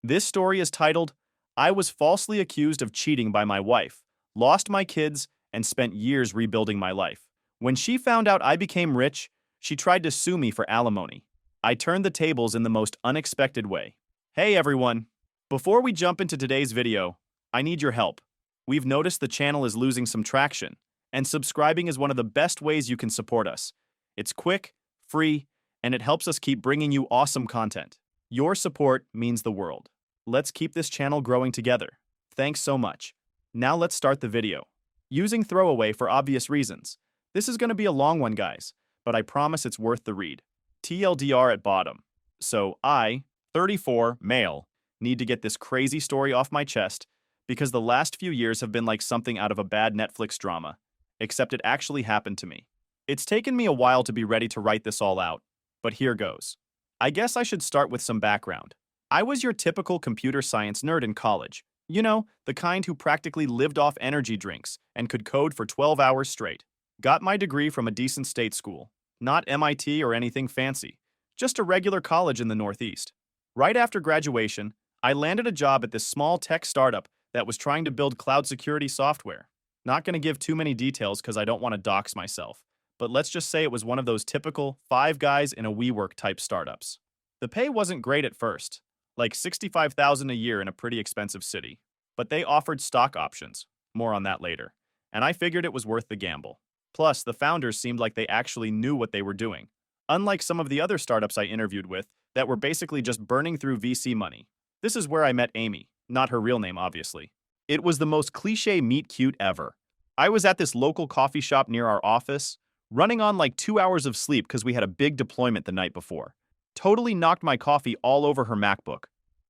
This story is titled, I Was Falsely Accused of Cheating by My Wife, Lost My Kids, and Spent Years Rebuilding My Life. When she found out I became rich, she tried to sue me for alimony. I turned the tables in the most unexpected way. Hey everyone! Before we jump into today's video, I need your help. We've noticed the channel is losing some traction, and subscribing is one of the best ways you can support us. It's quick, free, and it helps us keep bringing you awesome content. Your support means the world. Let's keep this channel growing together. Thanks so much. Now let's start the video. Using throwaway for obvious reasons. This is going to be a long one, guys, but I promise it's worth the read. TLDR at bottom. So I, 34, male, need to get this crazy story off my chest because the last few years have been like something out of a bad Netflix drama, except it actually happened to me. It's taken me a while to be ready to write this all out, but here goes. I guess I should start with some background. I was your typical computer science nerd in college. You know, the kind who practically lived off energy drinks and could code for 12 hours straight. Got my degree from a decent state school. Not MIT or anything fancy. Just a regular college in the Northeast. Right after graduation, I landed a job at this small tech startup that was trying to build cloud security software. Not going to give too many details because I don't want to dox myself, but let's just say it was one of those typical 5 guys in a WeWork type startups. The pay wasn't great at first, like $65,000 a year in a pretty expensive city, but they offered stock options, more on that later, and I figured it was worth the gamble. Plus, the founders seemed like they actually knew what they were doing, unlike some of the other startups I interviewed with that were basically just burning through VC money. This is where I met Amy, not her real name obviously. It was the most cliche meet cute ever. I was at this local coffee shop near our office, running on like 2 hours of sleep because we had a big deployment the night before. Totally knocked my coffee all over her MacBook.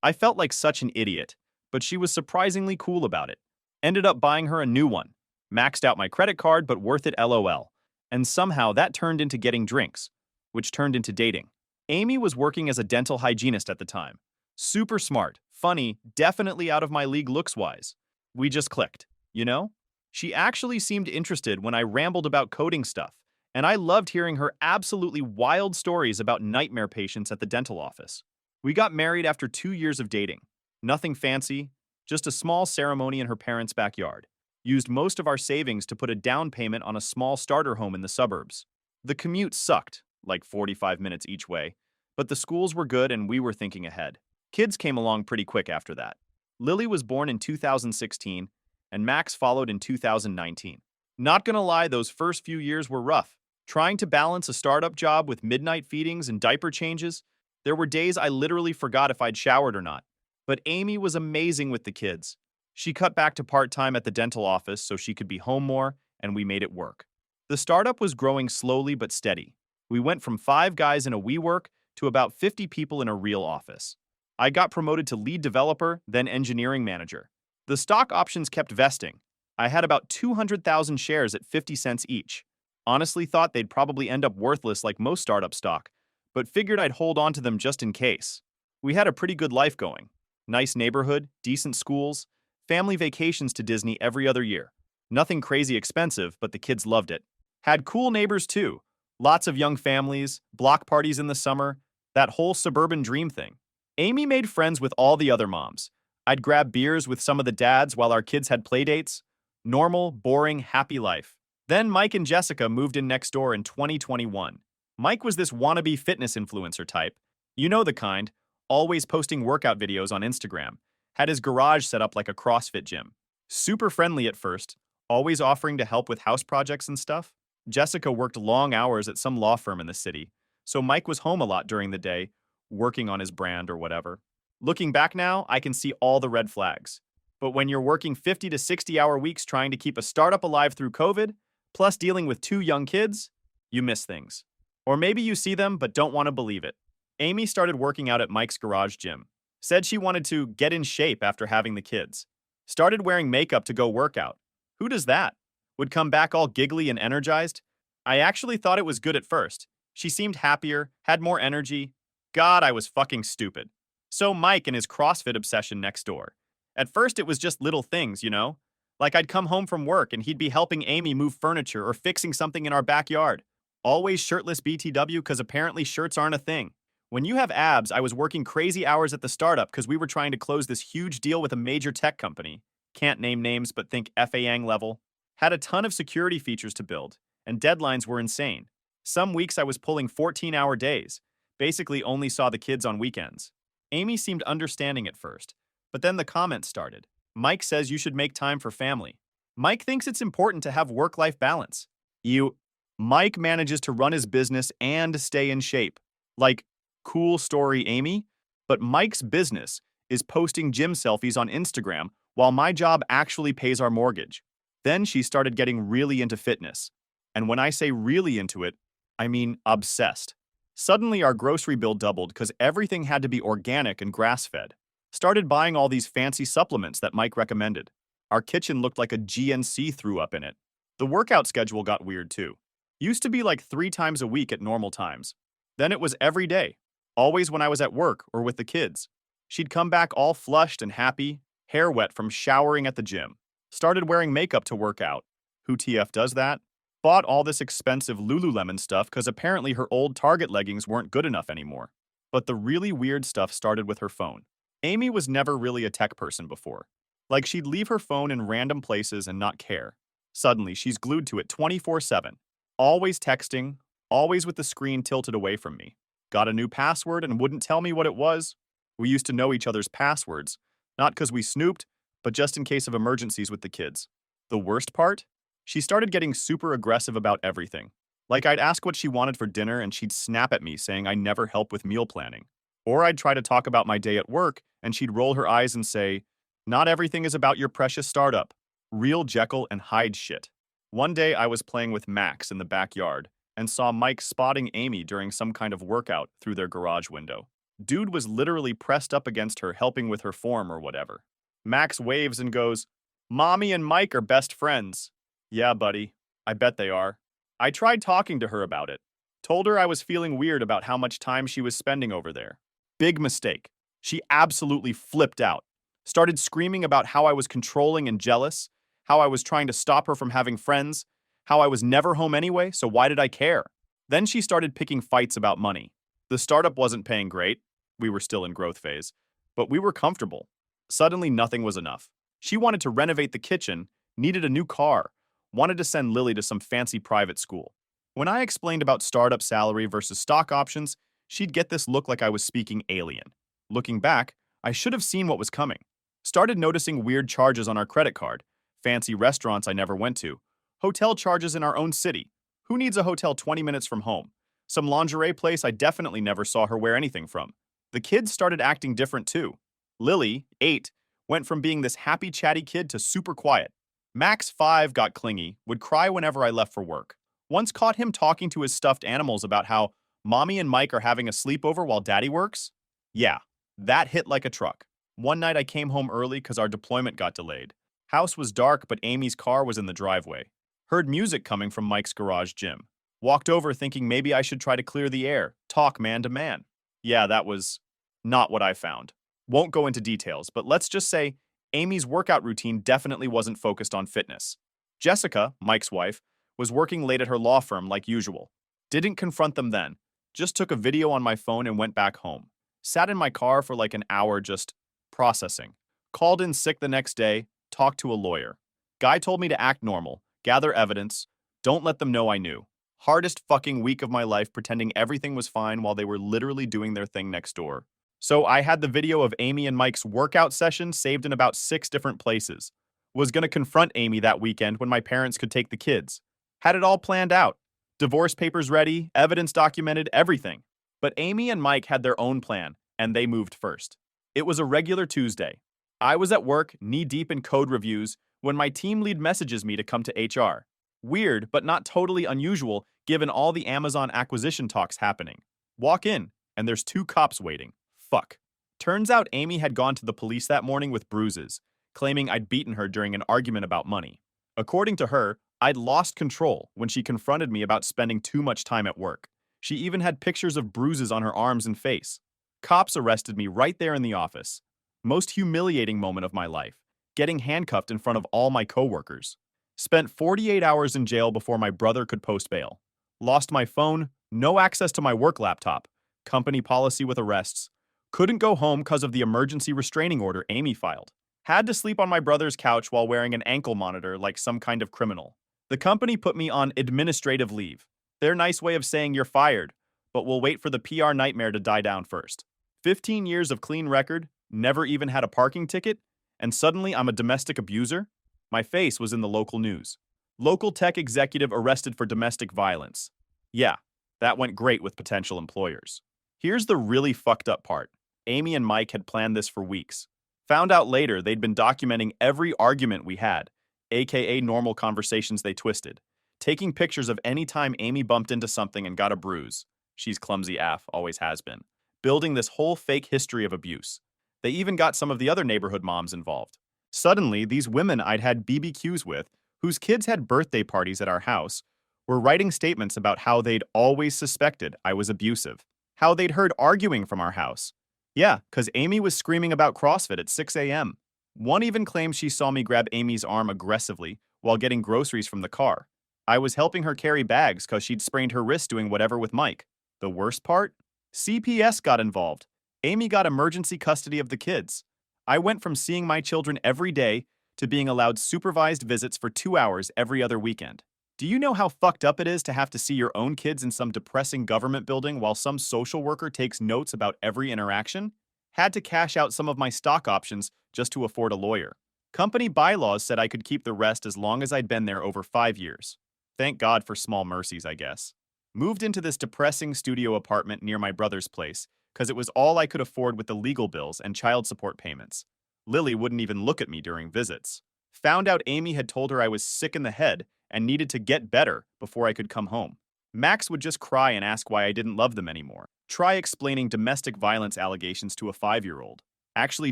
I felt like such an idiot, but she was surprisingly cool about it. Ended up buying her a new one. Maxed out my credit card, but worth it LOL. And somehow that turned into getting drinks, which turned into dating. Amy was working as a dental hygienist at the time. Super smart, funny, definitely out of my league looks-wise. We just clicked, you know? She actually seemed interested when I rambled about coding stuff, and I loved hearing her absolutely wild stories about nightmare patients at the dental office. We got married after 2 years of dating. Nothing fancy, just a small ceremony in her parents' backyard. Used most of our savings to put a down payment on a small starter home in the suburbs. The commute sucked, like 45 minutes each way, but the schools were good and we were thinking ahead. Kids came along pretty quick after that. Lily was born in 2016, and Max followed in 2019. Not gonna lie, those first few years were rough. Trying to balance a startup job with midnight feedings and diaper changes, there were days I literally forgot if I'd showered or not. But Amy was amazing with the kids. She cut back to part-time at the dental office so she could be home more, and we made it work. The startup was growing slowly but steady. We went from 5 guys in a WeWork to about 50 people in a real office. I got promoted to lead developer, then engineering manager. The stock options kept vesting. I had about 200,000 shares at 50 cents each. Honestly thought they'd probably end up worthless like most startup stock, but figured I'd hold on to them just in case. We had a pretty good life going. Nice neighborhood, decent schools, family vacations to Disney every other year. Nothing crazy expensive, but the kids loved it. Had cool neighbors too. Lots of young families, block parties in the summer, that whole suburban dream thing. Amy made friends with all the other moms. I'd grab beers with some of the dads while our kids had playdates. Normal, boring, happy life. Then Mike and Jessica moved in next door in 2021. Mike was this wannabe fitness influencer type. You know the kind, always posting workout videos on Instagram. Had his garage set up like a CrossFit gym. Super friendly at first, always offering to help with house projects and stuff. Jessica worked long hours at some law firm in the city, so Mike was home a lot during the day, working on his brand or whatever. Looking back now, I can see all the red flags. But when you're working 50 to 60-hour weeks trying to keep a startup alive through COVID, plus dealing with 2 young kids, you miss things. Or maybe you see them but don't want to believe it. Amy started working out at Mike's garage gym. Said she wanted to get in shape after having the kids. Started wearing makeup to go work out. Who does that? Would come back all giggly and energized? I actually thought it was good at first. She seemed happier, had more energy. God, I was fucking stupid. So Mike and his CrossFit obsession next door. At first it was just little things, you know? Like I'd come home from work and he'd be helping Amy move furniture or fixing something in our backyard. Always shirtless BTW because apparently shirts aren't a thing. When you have abs, I was working crazy hours at the startup because we were trying to close this huge deal with a major tech company. Can't name names, but think FAANG level. Had a ton of security features to build, and deadlines were insane. Some weeks I was pulling 14-hour days, basically only saw the kids on weekends. Amy seemed understanding at first, but then the comments started. Mike says you should make time for family. Mike thinks it's important to have work-life balance. You, Mike manages to run his business and stay in shape. Like, cool story, Amy. But Mike's business is posting gym selfies on Instagram while my job actually pays our mortgage. Then she started getting really into fitness. And when I say really into it, I mean obsessed. Suddenly, our grocery bill doubled because everything had to be organic and grass-fed. Started buying all these fancy supplements that Mike recommended. Our kitchen looked like a GNC threw up in it. The workout schedule got weird too. Used to be like 3 times a week at normal times. Then it was every day, always when I was at work or with the kids. She'd come back all flushed and happy, hair wet from showering at the gym. Started wearing makeup to work out. Who TF does that? Bought all this expensive Lululemon stuff because apparently her old Target leggings weren't good enough anymore. But the really weird stuff started with her phone. Amy was never really a tech person before. Like she'd leave her phone in random places and not care. Suddenly, she's glued to it 24/7. Always texting, always with the screen tilted away from me. Got a new password and wouldn't tell me what it was. We used to know each other's passwords, not because we snooped, but just in case of emergencies with the kids. The worst part? She started getting super aggressive about everything. Like I'd ask what she wanted for dinner and she'd snap at me saying I never help with meal planning. Or I'd try to talk about my day at work and she'd roll her eyes and say, "Not everything is about your precious startup." Real Jekyll and Hyde shit. One day I was playing with Max in the backyard and saw Mike spotting Amy during some kind of workout through their garage window. Dude was literally pressed up against her helping with her form or whatever. Max waves and goes, "Mommy and Mike are best friends." Yeah, buddy. I bet they are. I tried talking to her about it. Told her I was feeling weird about how much time she was spending over there. Big mistake. She absolutely flipped out. Started screaming about how I was controlling and jealous, how I was trying to stop her from having friends, how I was never home anyway, so why did I care? Then she started picking fights about money. The startup wasn't paying great. We were still in growth phase. But we were comfortable. Suddenly, nothing was enough. She wanted to renovate the kitchen, needed a new car, wanted to send Lily to some fancy private school. When I explained about startup salary versus stock options, she'd get this look like I was speaking alien. Looking back, I should have seen what was coming. Started noticing weird charges on our credit card, fancy restaurants I never went to, hotel charges in our own city. Who needs a hotel 20 minutes from home? Some lingerie place I definitely never saw her wear anything from. The kids started acting different too. Lily, 8, went from being this happy, chatty kid to super quiet. Max, 5, got clingy, would cry whenever I left for work. Once caught him talking to his stuffed animals about how Mommy and Mike are having a sleepover while Daddy works. Yeah, that hit like a truck. One night I came home early because our deployment got delayed. House was dark, but Amy's car was in the driveway. Heard music coming from Mike's garage gym. Walked over thinking maybe I should try to clear the air, talk man to man. Yeah, that was not what I found. Won't go into details, but let's just say Amy's workout routine definitely wasn't focused on fitness. Jessica, Mike's wife, was working late at her law firm like usual. Didn't confront them then. Just took a video on my phone and went back home. Sat in my car for like an hour just processing. Called in sick the next day, talked to a lawyer. Guy told me to act normal, gather evidence, don't let them know I knew. Hardest fucking week of my life pretending everything was fine while they were literally doing their thing next door. So I had the video of Amy and Mike's workout session saved in about 6 different places. Was gonna confront Amy that weekend when my parents could take the kids. Had it all planned out. Divorce papers ready, evidence documented, everything. But Amy and Mike had their own plan, and they moved first. It was a regular Tuesday. I was at work, knee-deep in code reviews, when my team lead messages me to come to HR. Weird, but not totally unusual, given all the Amazon acquisition talks happening. Walk in, and there's 2 cops waiting. Fuck. Turns out Amy had gone to the police that morning with bruises, claiming I'd beaten her during an argument about money. According to her, I'd lost control when she confronted me about spending too much time at work. She even had pictures of bruises on her arms and face. Cops arrested me right there in the office. Most humiliating moment of my life, getting handcuffed in front of all my coworkers. Spent 48 hours in jail before my brother could post bail. Lost my phone, no access to my work laptop. Company policy with arrests. Couldn't go home because of the emergency restraining order Amy filed. Had to sleep on my brother's couch while wearing an ankle monitor like some kind of criminal. The company put me on administrative leave. Their nice way of saying you're fired, but we'll wait for the PR nightmare to die down first. 15 years of clean record, never even had a parking ticket, and suddenly I'm a domestic abuser? My face was in the local news. Local tech executive arrested for domestic violence. Yeah, that went great with potential employers. Here's the really fucked up part. Amy and Mike had planned this for weeks. Found out later they'd been documenting every argument we had, aka normal conversations they twisted, taking pictures of any time Amy bumped into something and got a bruise. She's clumsy AF, always has been. Building this whole fake history of abuse. They even got some of the other neighborhood moms involved. Suddenly, these women I'd had BBQs with, whose kids had birthday parties at our house, were writing statements about how they'd always suspected I was abusive, how they'd heard arguing from our house. Yeah, because Amy was screaming about CrossFit at 6 a.m. One even claimed she saw me grab Amy's arm aggressively while getting groceries from the car. I was helping her carry bags because she'd sprained her wrist doing whatever with Mike. The worst part? CPS got involved. Amy got emergency custody of the kids. I went from seeing my children every day to being allowed supervised visits for 2 hours every other weekend. Do you know how fucked up it is to have to see your own kids in some depressing government building while some social worker takes notes about every interaction? Had to cash out some of my stock options just to afford a lawyer. Company bylaws said I could keep the rest as long as I'd been there over 5 years. Thank God for small mercies, I guess. Moved into this depressing studio apartment near my brother's place because it was all I could afford with the legal bills and child support payments. Lily wouldn't even look at me during visits. Found out Amy had told her I was sick in the head and needed to get better before I could come home. Max would just cry and ask why I didn't love them anymore. Try explaining domestic violence allegations to a 5-year-old. Actually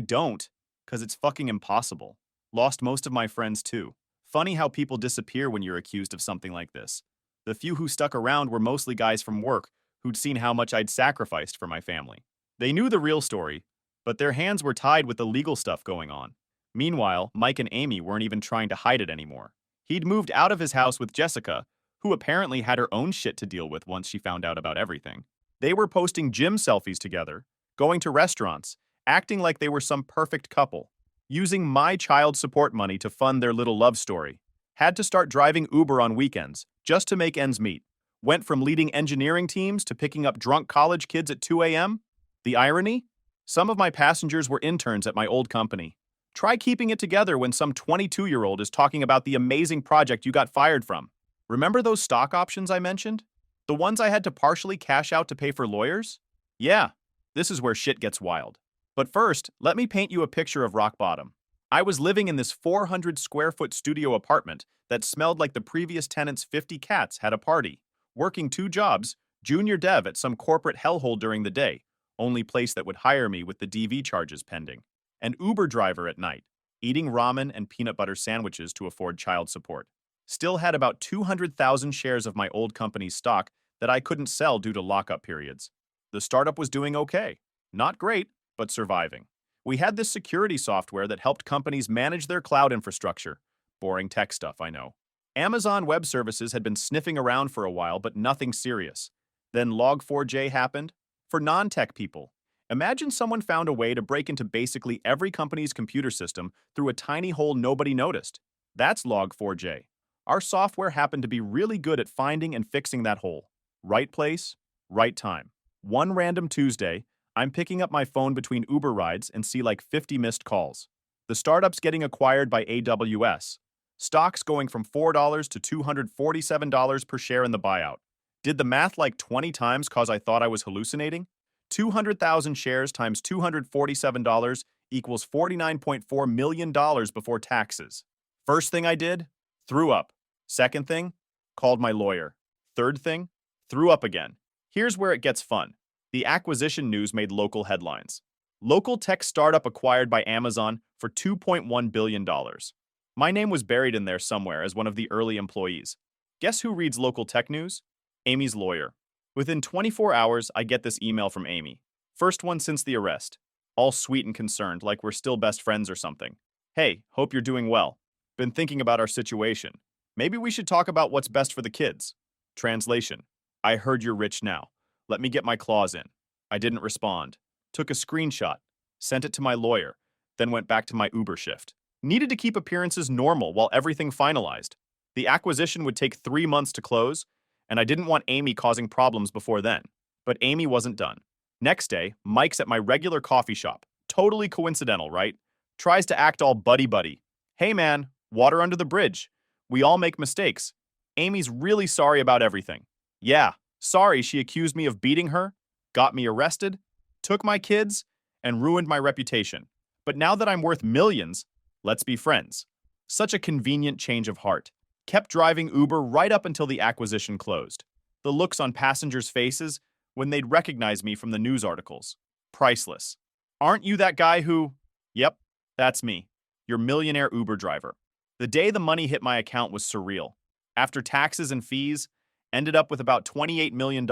don't, because it's fucking impossible. Lost most of my friends too. Funny how people disappear when you're accused of something like this. The few who stuck around were mostly guys from work who'd seen how much I'd sacrificed for my family. They knew the real story, but their hands were tied with the legal stuff going on. Meanwhile, Mike and Amy weren't even trying to hide it anymore. He'd moved out of his house with Jessica, who apparently had her own shit to deal with once she found out about everything. They were posting gym selfies together, going to restaurants, acting like they were some perfect couple, using my child support money to fund their little love story. Had to start driving Uber on weekends just to make ends meet. Went from leading engineering teams to picking up drunk college kids at 2 a.m. The irony? Some of my passengers were interns at my old company. Try keeping it together when some 22-year-old is talking about the amazing project you got fired from. Remember those stock options I mentioned? The ones I had to partially cash out to pay for lawyers? Yeah, this is where shit gets wild. But first, let me paint you a picture of rock bottom. I was living in this 400 square foot studio apartment that smelled like the previous tenant's 50 cats had a party, working 2 jobs, junior dev at some corporate hellhole during the day, only place that would hire me with the DV charges pending, an Uber driver at night, eating ramen and peanut butter sandwiches to afford child support. Still had about 200,000 shares of my old company's stock that I couldn't sell due to lockup periods. The startup was doing okay. Not great, but surviving. We had this security software that helped companies manage their cloud infrastructure. Boring tech stuff, I know. Amazon Web Services had been sniffing around for a while, but nothing serious. Then Log4j happened. For non-tech people, imagine someone found a way to break into basically every company's computer system through a tiny hole nobody noticed. That's Log4j. Our software happened to be really good at finding and fixing that hole. Right place, right time. One random Tuesday, I'm picking up my phone between Uber rides and see like 50 missed calls. The startup's getting acquired by AWS. Stocks going from $4 to $247 per share in the buyout. Did the math like 20 times cause I thought I was hallucinating? 200,000 shares times $247 equals $49.4 million before taxes. First thing I did? Threw up. Second thing? Called my lawyer. Third thing? Threw up again. Here's where it gets fun. The acquisition news made local headlines. Local tech startup acquired by Amazon for $2.1 billion. My name was buried in there somewhere as one of the early employees. Guess who reads local tech news? Amy's lawyer. Within 24 hours, I get this email from Amy. First one since the arrest. All sweet and concerned, like we're still best friends or something. Hey, hope you're doing well. Been thinking about our situation. Maybe we should talk about what's best for the kids. Translation. I heard you're rich now. Let me get my claws in. I didn't respond. Took a screenshot, sent it to my lawyer, then went back to my Uber shift. Needed to keep appearances normal while everything finalized. The acquisition would take 3 months to close, and I didn't want Amy causing problems before then. But Amy wasn't done. Next day, Mike's at my regular coffee shop. Totally coincidental, right? Tries to act all buddy-buddy. Hey man, water under the bridge. We all make mistakes. Amy's really sorry about everything. Yeah, sorry she accused me of beating her, got me arrested, took my kids, and ruined my reputation. But now that I'm worth millions, let's be friends. Such a convenient change of heart. Kept driving Uber right up until the acquisition closed. The looks on passengers' faces when they'd recognize me from the news articles. Priceless. Aren't you that guy who... Yep, that's me. Your millionaire Uber driver. The day the money hit my account was surreal. After taxes and fees, ended up with about $28 million.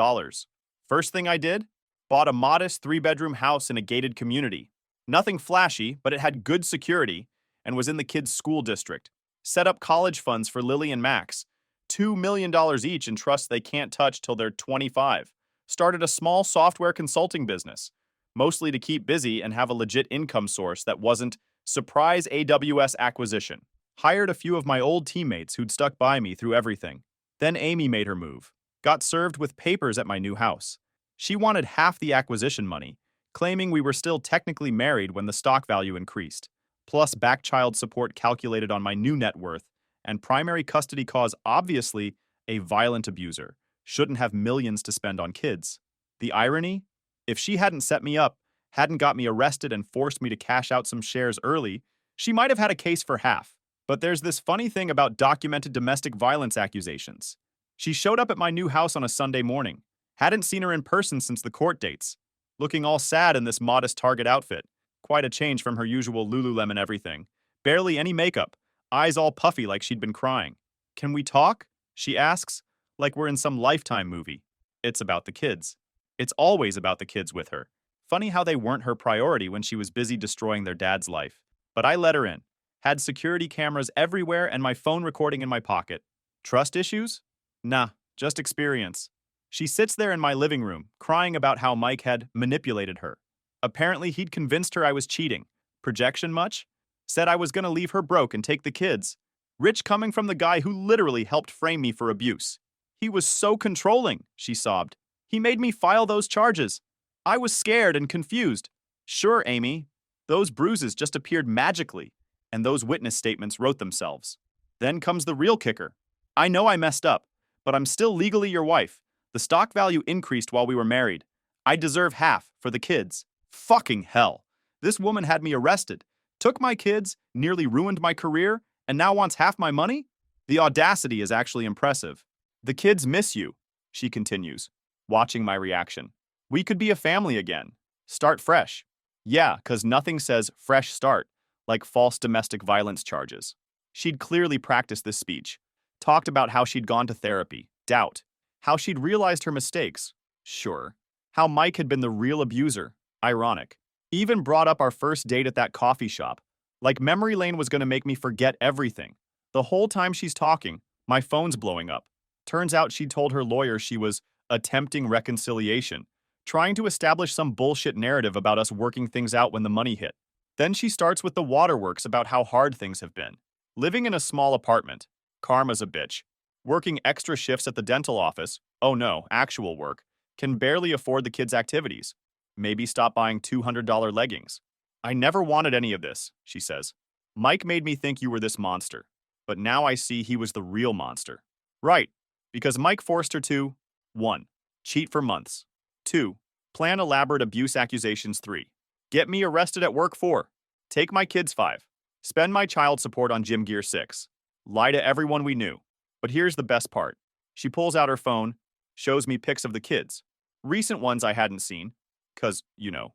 First thing I did? Bought a modest 3-bedroom house in a gated community. Nothing flashy, but it had good security and was in the kids' school district. Set up college funds for Lily and Max, $2 million each in trusts they can't touch till they're 25. Started a small software consulting business, mostly to keep busy and have a legit income source that wasn't surprise AWS acquisition. Hired a few of my old teammates who'd stuck by me through everything. Then Amy made her move. Got served with papers at my new house. She wanted half the acquisition money, claiming we were still technically married when the stock value increased, plus back child support calculated on my new net worth, and primary custody cause obviously a violent abuser, shouldn't have millions to spend on kids. The irony? If she hadn't set me up, hadn't got me arrested and forced me to cash out some shares early, she might have had a case for half. But there's this funny thing about documented domestic violence accusations. She showed up at my new house on a Sunday morning. Hadn't seen her in person since the court dates. Looking all sad in this modest Target outfit. Quite a change from her usual Lululemon everything. Barely any makeup. Eyes all puffy like she'd been crying. Can we talk? She asks, like we're in some Lifetime movie. It's about the kids. It's always about the kids with her. Funny how they weren't her priority when she was busy destroying their dad's life. But I let her in. Had security cameras everywhere and my phone recording in my pocket. Trust issues? Nah, just experience. She sits there in my living room, crying about how Mike had manipulated her. Apparently, he'd convinced her I was cheating. Projection much? Said I was gonna leave her broke and take the kids. Rich coming from the guy who literally helped frame me for abuse. He was so controlling, she sobbed. He made me file those charges. I was scared and confused. Sure, Amy, those bruises just appeared magically, and those witness statements wrote themselves. Then comes the real kicker. I know I messed up, but I'm still legally your wife. The stock value increased while we were married. I deserve half for the kids. Fucking hell. This woman had me arrested, took my kids, nearly ruined my career, and now wants half my money? The audacity is actually impressive. The kids miss you, she continues, watching my reaction. We could be a family again. Start fresh. Yeah, 'cause nothing says fresh start like false domestic violence charges. She'd clearly practiced this speech. Talked about how she'd gone to therapy. Doubt. How she'd realized her mistakes. Sure. How Mike had been the real abuser. Ironic. Even brought up our first date at that coffee shop. Like memory lane was gonna make me forget everything. The whole time she's talking, my phone's blowing up. Turns out she told her lawyer she was attempting reconciliation, trying to establish some bullshit narrative about us working things out when the money hit. Then she starts with the waterworks about how hard things have been. Living in a small apartment. Karma's a bitch. Working extra shifts at the dental office. Oh no, actual work. Can barely afford the kids' activities. Maybe stop buying $200 leggings. I never wanted any of this, she says. Mike made me think you were this monster. But now I see he was the real monster. Right, because Mike forced her to 1. Cheat for months. 2. Plan elaborate abuse accusations. 3. Get me arrested at work. 4. Take my kids. 5. Spend my child support on gym gear. 6. Lie to everyone we knew. But here's the best part. She pulls out her phone, shows me pics of the kids. Recent ones I hadn't seen, 'cause,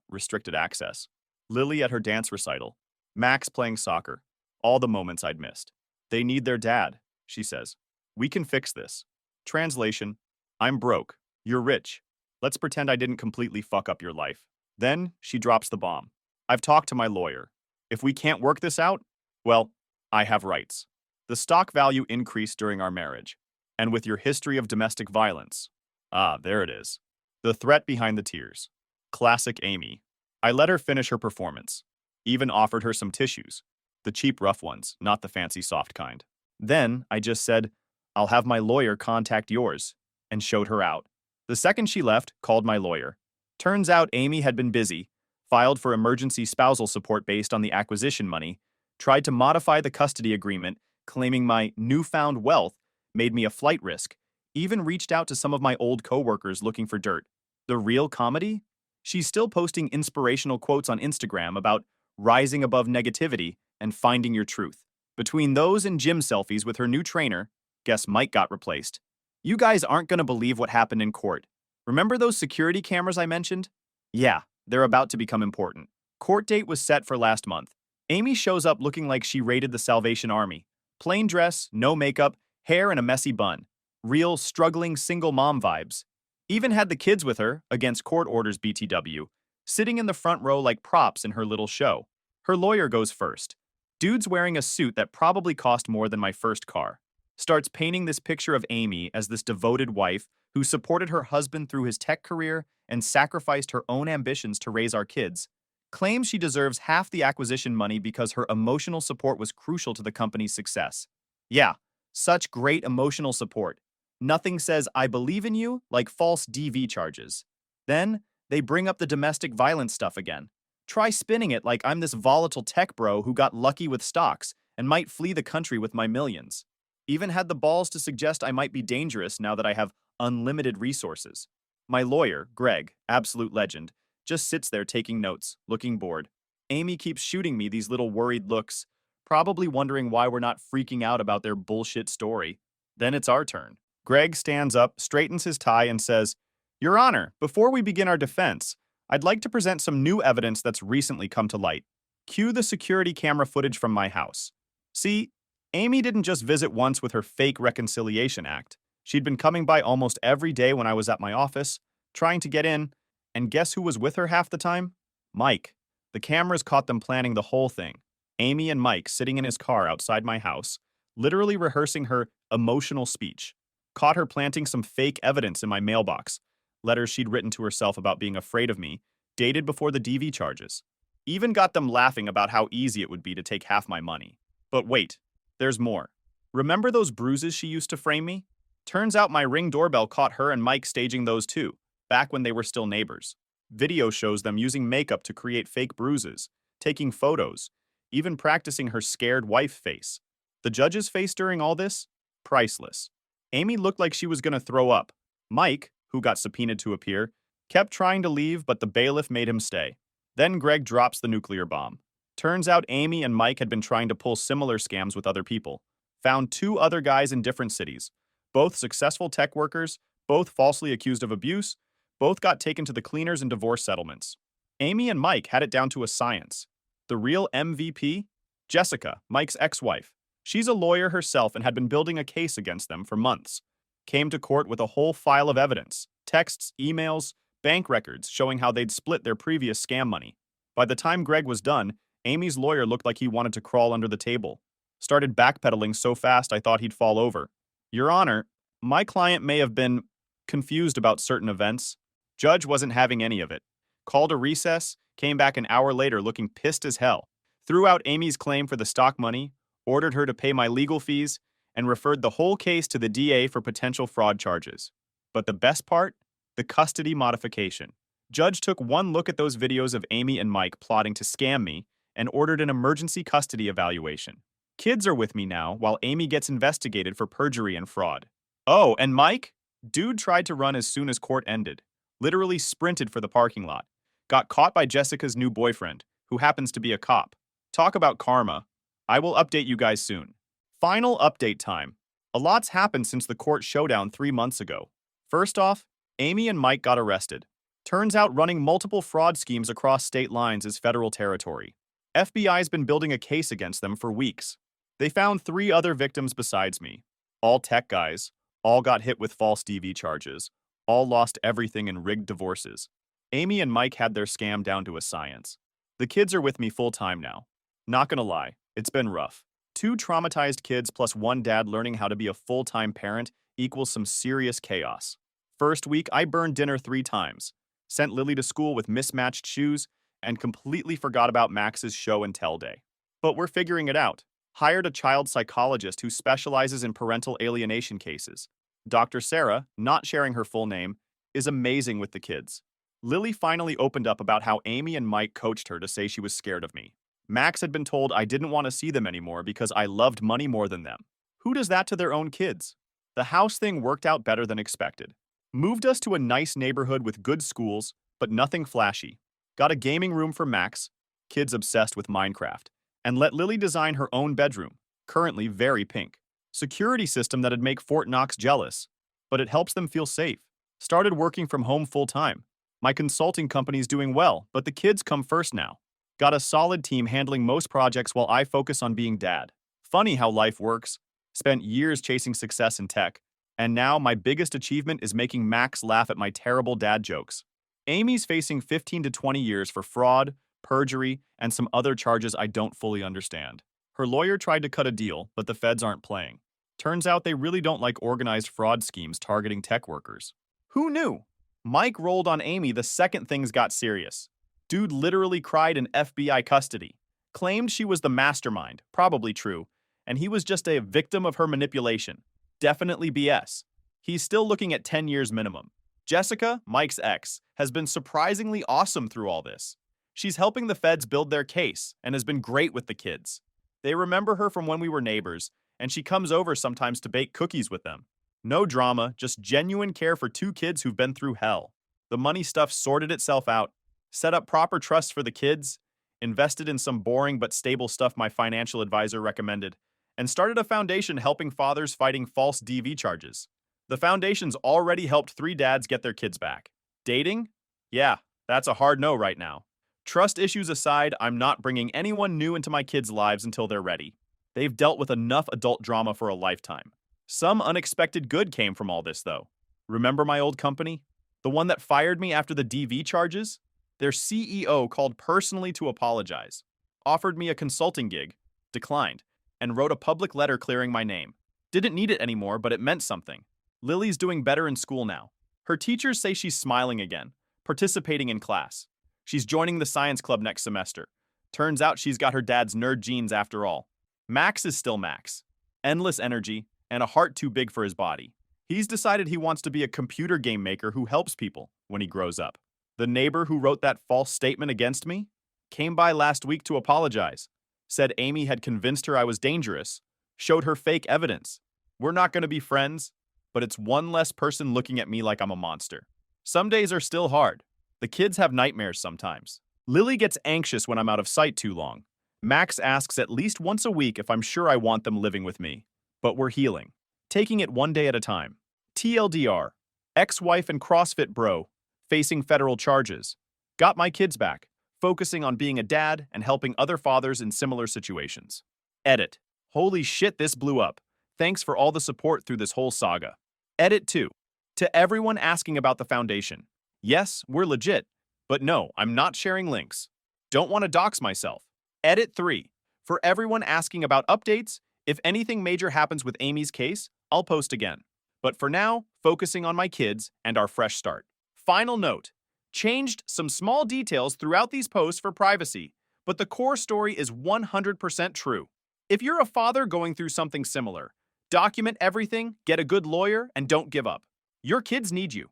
restricted access. Lily at her dance recital. Max playing soccer. All the moments I'd missed. They need their dad, she says. We can fix this. Translation, I'm broke. You're rich. Let's pretend I didn't completely fuck up your life. Then she drops the bomb. I've talked to my lawyer. If we can't work this out, well, I have rights. The stock value increased during our marriage. And with your history of domestic violence. Ah, there it is. The threat behind the tears. Classic Amy. I let her finish her performance. Even offered her some tissues. The cheap rough ones, not the fancy soft kind. Then I just said, I'll have my lawyer contact yours, and showed her out. The second she left, called my lawyer. Turns out Amy had been busy, filed for emergency spousal support based on the acquisition money, tried to modify the custody agreement, claiming my newfound wealth made me a flight risk, even reached out to some of my old coworkers looking for dirt. The real comedy? She's still posting inspirational quotes on Instagram about rising above negativity and finding your truth. Between those and gym selfies with her new trainer, guess Mike got replaced. You guys aren't going to believe what happened in court. Remember those security cameras I mentioned? Yeah, they're about to become important. Court date was set for last month. Amy shows up looking like she raided the Salvation Army. Plain dress, no makeup, hair and a messy bun. Real, struggling single mom vibes. Even had the kids with her, against court orders BTW, sitting in the front row like props in her little show. Her lawyer goes first. Dude's wearing a suit that probably cost more than my first car. Starts painting this picture of Amy as this devoted wife who supported her husband through his tech career and sacrificed her own ambitions to raise our kids. Claims she deserves half the acquisition money because her emotional support was crucial to the company's success. Yeah, such great emotional support. Nothing says I believe in you like false DV charges. Then, they bring up the domestic violence stuff again. Try spinning it like I'm this volatile tech bro who got lucky with stocks and might flee the country with my millions. Even had the balls to suggest I might be dangerous now that I have unlimited resources. My lawyer, Greg, absolute legend, just sits there taking notes, looking bored. Amy keeps shooting me these little worried looks, probably wondering why we're not freaking out about their bullshit story. Then it's our turn. Greg stands up, straightens his tie, and says, Your Honor, before we begin our defense, I'd like to present some new evidence that's recently come to light. Cue the security camera footage from my house. See, Amy didn't just visit once with her fake reconciliation act. She'd been coming by almost every day when I was at my office, trying to get in, and guess who was with her half the time? Mike. The cameras caught them planning the whole thing. Amy and Mike sitting in his car outside my house, literally rehearsing her emotional speech. Caught her planting some fake evidence in my mailbox, letters she'd written to herself about being afraid of me, dated before the DV charges. Even got them laughing about how easy it would be to take half my money. But wait, there's more. Remember those bruises she used to frame me? Turns out my Ring doorbell caught her and Mike staging those too, back when they were still neighbors. Video shows them using makeup to create fake bruises, taking photos, even practicing her scared wife face. The judge's face during all this? Priceless. Amy looked like she was going to throw up. Mike, who got subpoenaed to appear, kept trying to leave, but the bailiff made him stay. Then Greg drops the nuclear bomb. Turns out Amy and Mike had been trying to pull similar scams with other people. Found two other guys in different cities. Both successful tech workers, both falsely accused of abuse, both got taken to the cleaners and divorce settlements. Amy and Mike had it down to a science. The real MVP? Jessica, Mike's ex-wife. She's a lawyer herself and had been building a case against them for months. Came to court with a whole file of evidence, texts, emails, bank records showing how they'd split their previous scam money. By the time Greg was done, Amy's lawyer looked like he wanted to crawl under the table. Started backpedaling so fast I thought he'd fall over. Your Honor, my client may have been confused about certain events. Judge wasn't having any of it. Called a recess, came back an hour later looking pissed as hell. Threw out Amy's claim for the stock money, ordered her to pay my legal fees, and referred the whole case to the DA for potential fraud charges. But the best part? The custody modification. Judge took one look at those videos of Amy and Mike plotting to scam me and ordered an emergency custody evaluation. Kids are with me now while Amy gets investigated for perjury and fraud. Oh, and Mike? Dude tried to run as soon as court ended. Literally sprinted for the parking lot. Got caught by Jessica's new boyfriend, who happens to be a cop. Talk about karma. I will update you guys soon. Final update time. A lot's happened since the court showdown 3 months ago. First off, Amy and Mike got arrested. Turns out running multiple fraud schemes across state lines is federal territory. FBI's been building a case against them for weeks. They found 3 other victims besides me. All tech guys, all got hit with false DV charges, all lost everything in rigged divorces. Amy and Mike had their scam down to a science. The kids are with me full-time now. Not gonna lie, it's been rough. 2 traumatized kids plus 1 dad learning how to be a full-time parent equals some serious chaos. First week, I burned dinner 3 times. sent Lily to school with mismatched shoes, and completely forgot about Max's show and tell day. But we're figuring it out. Hired a child psychologist who specializes in parental alienation cases. Dr. Sarah, not sharing her full name, is amazing with the kids. Lily finally opened up about how Amy and Mike coached her to say she was scared of me. Max had been told I didn't want to see them anymore because I loved money more than them. Who does that to their own kids? The house thing worked out better than expected. Moved us to a nice neighborhood with good schools, but nothing flashy. Got a gaming room for Max, kids obsessed with Minecraft, and let Lily design her own bedroom, currently very pink. Security system that'd make Fort Knox jealous, but it helps them feel safe. Started working from home full-time. My consulting company's doing well, but the kids come first now. Got a solid team handling most projects while I focus on being dad. Funny how life works. Spent years chasing success in tech, and now my biggest achievement is making Max laugh at my terrible dad jokes. Amy's facing 15 to 20 years for fraud, perjury, and some other charges I don't fully understand. Her lawyer tried to cut a deal, but the feds aren't playing. Turns out they really don't like organized fraud schemes targeting tech workers. Who knew? Mike rolled on Amy the second things got serious. Dude literally cried in FBI custody. Claimed she was the mastermind, probably true, and he was just a victim of her manipulation. Definitely BS. He's still looking at 10 years minimum. Jessica, Mike's ex, has been surprisingly awesome through all this. She's helping the feds build their case and has been great with the kids. They remember her from when we were neighbors, and she comes over sometimes to bake cookies with them. No drama, just genuine care for two kids who've been through hell. The money stuff sorted itself out, set up proper trusts for the kids, invested in some boring but stable stuff my financial advisor recommended, and started a foundation helping fathers fighting false DV charges. The foundation's already helped 3 dads get their kids back. Dating? Yeah, that's a hard no right now. Trust issues aside, I'm not bringing anyone new into my kids' lives until they're ready. They've dealt with enough adult drama for a lifetime. Some unexpected good came from all this, though. Remember my old company? The one that fired me after the DV charges? Their CEO called personally to apologize, offered me a consulting gig, declined, and wrote a public letter clearing my name. Didn't need it anymore, but it meant something. Lily's doing better in school now. Her teachers say she's smiling again, participating in class. She's joining the science club next semester. Turns out she's got her dad's nerd genes after all. Max is still Max. Endless energy, and a heart too big for his body. He's decided he wants to be a computer game maker who helps people when he grows up. The neighbor who wrote that false statement against me came by last week to apologize. Said Amy had convinced her I was dangerous. Showed her fake evidence. We're not going to be friends, but it's one less person looking at me like I'm a monster. Some days are still hard. The kids have nightmares sometimes. Lily gets anxious when I'm out of sight too long. Max asks at least once a week if I'm sure I want them living with me. But we're healing. Taking it one day at a time. TLDR. Ex-wife and CrossFit bro. Facing federal charges. Got my kids back. Focusing on being a dad and helping other fathers in similar situations. Edit. Holy shit, this blew up. Thanks for all the support through this whole saga. Edit 2. To everyone asking about the foundation. Yes, we're legit, but no, I'm not sharing links. Don't want to dox myself. Edit 3. For everyone asking about updates, if anything major happens with Amy's case, I'll post again. But for now, focusing on my kids and our fresh start. Final note. Changed some small details throughout these posts for privacy, but the core story is 100% true. If you're a father going through something similar, document everything, get a good lawyer, and don't give up. Your kids need you.